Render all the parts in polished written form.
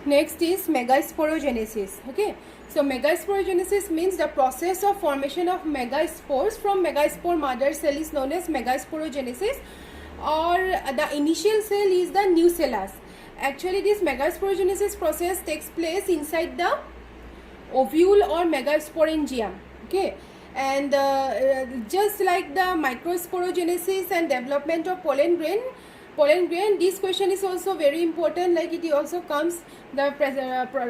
Next is megasporogenesis. Okay, so megasporogenesis means the process of formation of megaspores from megaspore mother cell is known as megasporogenesis, or the initial cell is the nucellus. Actually, this megasporogenesis process takes place inside the ovule or megasporangium. Okay, and just like the microsporogenesis and development of pollen grain, this question is also very important. Like it also comes the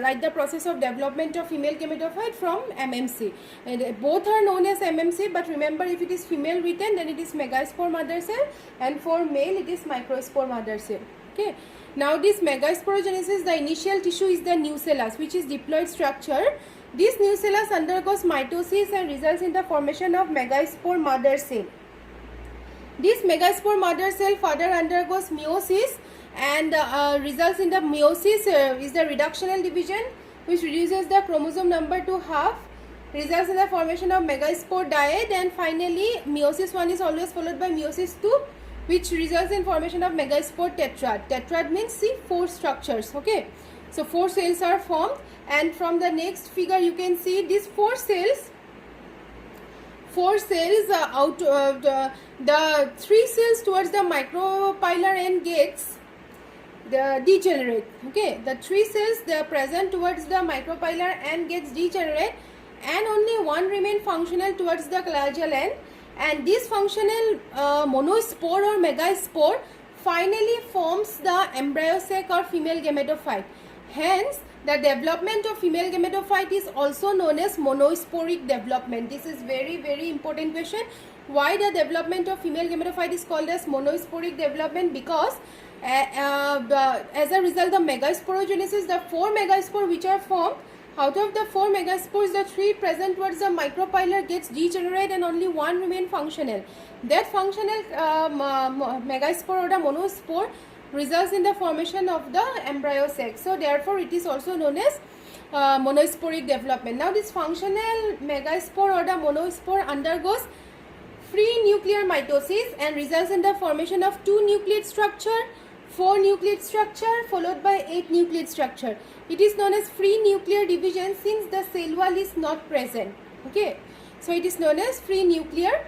like the process of development of female gametophyte from MMC, and both are known as MMC, but remember, if it is female written, then it is megaspore mother cell, and for male it is microspore mother cell. Okay, now this megasporogenesis, the initial tissue is the nucellus, which is diploid structure. This nucellus undergoes mitosis and results in the formation of megaspore mother cell. This megaspore mother cell further undergoes meiosis, and results in the meiosis is the reductional division, which reduces the chromosome number to half, results in the formation of megaspore dyad, and finally meiosis 1 is always followed by meiosis 2, which results in formation of megaspore tetrad. Tetrad means, see, 4 structures. Okay, so 4 cells are formed, and from the next figure you can see these 4 cells the 3 cells towards the micropylar end gets degenerate. Okay, the 3 cells, they are present towards the micropylar end gets degenerate, and only 1 remain functional towards the clavicle end, and this functional monospore or megaspore finally forms the embryo sac or female gametophyte. Hence, the development of female gametophyte is also known as monosporic development. This is very important question. Why the development of female gametophyte is called as monosporic development? Because as a result of megasporogenesis, the 4 megaspore which are formed, out of the 4 megaspores, the 3 present towards the micropylar gets degenerate and only 1 remain functional. That functional megaspore or the monospore results in the formation of the embryo sac. So therefore it is also known as monosporic development. Now this functional megaspore or the monospore undergoes free nuclear mitosis and results in the formation of 2 nucleate structure, 4 nucleate structure followed by 8 nucleate structure. It is known as free nuclear division since the cell wall is not present. Okay, so it is known as free nuclear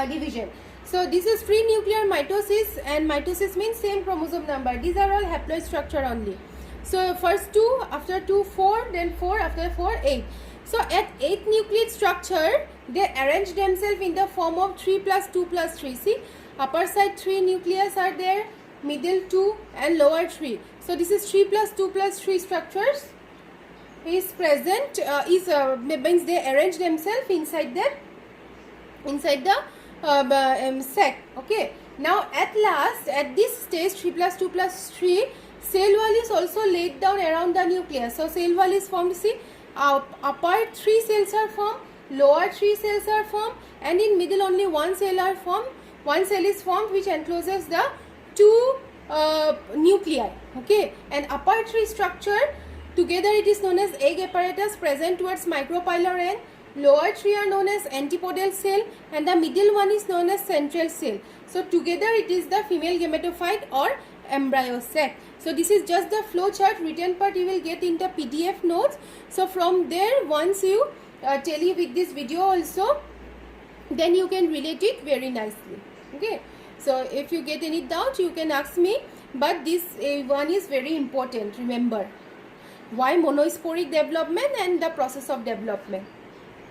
division. So this is free nuclear mitosis, and mitosis means same chromosome number. These are all haploid structure only. So first 2, after 2 4, then 4, after 4 8. So at 8 nucleate structure, they arrange themselves in the form of 3 plus 2 plus 3. See, upper side 3 nucleus are there, middle 2 and lower 3. So this is 3 plus 2 plus 3 structures is present, means they arrange themselves inside the sac. Okay, now at last, at this stage 3 plus 2 plus 3, cell wall is also laid down around the nucleus. So cell wall is formed. See, upper 3 cells are formed, lower 3 cells are formed, and in middle only 1 cell are formed. 1 cell is formed which encloses the 2 nuclei. Okay, and upper 3 structure together it is known as egg apparatus present towards micropylar end. Lower 3 are known as antipodal cell, and the middle one is known as central cell. So together it is the female gametophyte or embryo sac. So this is just the flow chart. Written part you will get in the PDF notes. So from there, once you tally with this video also, then you can relate it very nicely. Okay, so if you get any doubt you can ask me, but this one is very important. Remember, why monosporic development and the process of development.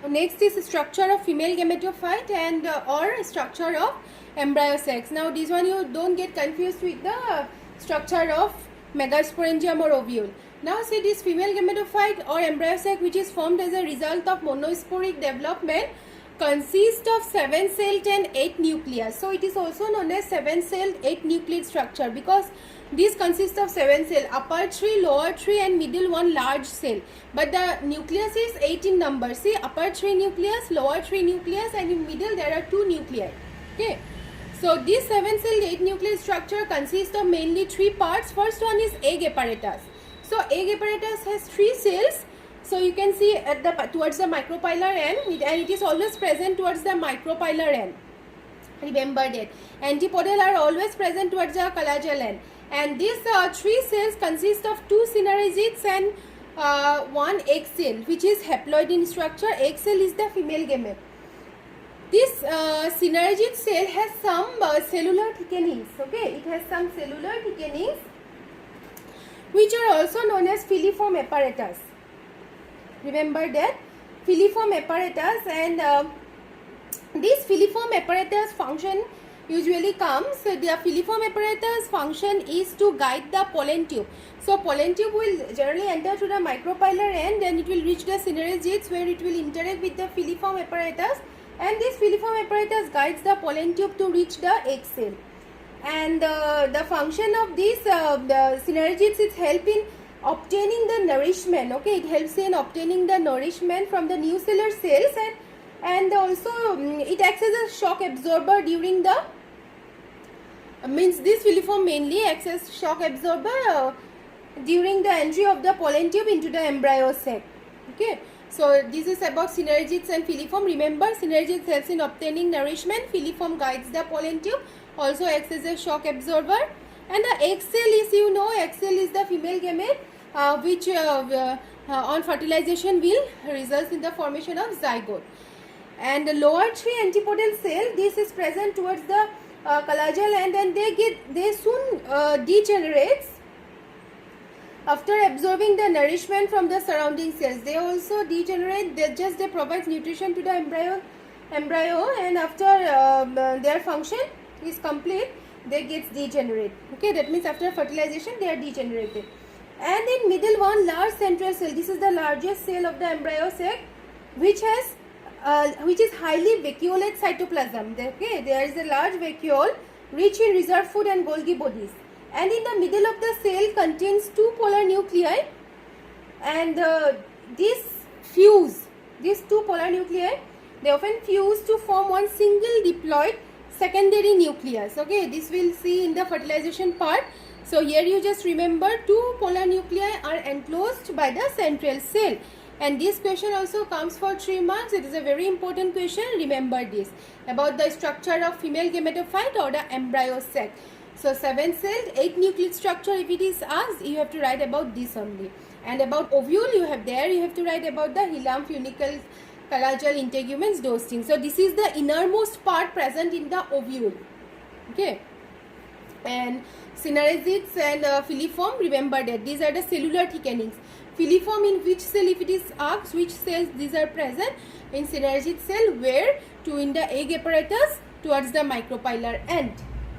Next is structure of female gametophyte and or structure of embryo sacs. Now this one you don't get confused with the structure of megasporangium or ovule. Now see, this female gametophyte or embryo sac which is formed as a result of monosporic development consists of 7-celled and 8 nuclei. So it is also known as 7-celled 8 nucleate structure because this consists of 7 cells, upper 3, lower 3 and middle 1 large cell. But the nucleus is 8 in number. See, upper 3 nucleus, lower 3 nucleus, and in middle there are 2 nuclei. Okay. So this 7-celled 8 nucleate structure consists of mainly 3 parts. First one is egg apparatus. So egg apparatus has 3 cells. So you can see at the towards the micropylar end, and it is always present towards the micropylar end. Remember that. Antipodal are always present towards the collateral end. And these 3 cells consist of 2 synergids and 1 egg cell, which is haploid in structure. Egg cell is the female gamete. This synergid cell has some cellular thickenings. Okay, it has some cellular thickenings, which are also known as filiform apparatus. Remember that filiform apparatus, and this filiform apparatus function usually comes. So the filiform apparatus function is to guide the pollen tube. So pollen tube will generally enter to the micropylar end, and it will reach the synergids where it will interact with the filiform apparatus, and this filiform apparatus guides the pollen tube to reach the egg cell. And the function of this the synergids is help in obtaining the nourishment. Okay, it helps in obtaining the nourishment from the nucellular cells, and also it acts as a shock absorber during the means this filiform mainly acts as shock absorber during the entry of the pollen tube into the embryo sac. Okay, so this is about synergids and filiform. Remember, synergids helps in obtaining nourishment, filiform guides the pollen tube, also acts as a shock absorber. And the egg cell is, you know, egg cell is the female gamete which on fertilization will result in the formation of zygote. And the lower 3 antipodal cell, this is present towards the callagel end, and they soon degenerates after absorbing the nourishment from the surrounding cells. They also degenerate. They provide nutrition to the embryo, and after their function is complete, they get degenerate. Okay, that means after fertilization they are degenerated. And in middle one, large central cell. This is the largest cell of the embryo sac, which has which is highly vacuolate cytoplasm. Okay, there is a large vacuole rich in reserve food and Golgi bodies. And in the middle of the cell contains 2 polar nuclei, and these 2 polar nuclei, they often fuse to form one single diploid secondary nucleus. Okay, this we'll see in the fertilization part. So here you just remember 2 polar nuclei are enclosed by the central cell. And this question also comes for 3 marks. It is a very important question. Remember this about the structure of female gametophyte or the embryo sac. So 7-celled 8-nucleate structure, if it is asked, you have to write about this only. And about ovule, you have to write about the hilum, funicle, callagel, integuments, those things. So this is the innermost part present in the ovule. Okay. And synergids and filiform, remember that these are the cellular thickenings. Filiform in which cell, if it is asked, which cells these are present? In synergid cell, where? To in the egg apparatus towards the micropylar end.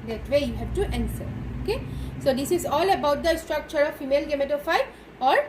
That way you have to answer. Okay. So this is all about the structure of female gametophyte or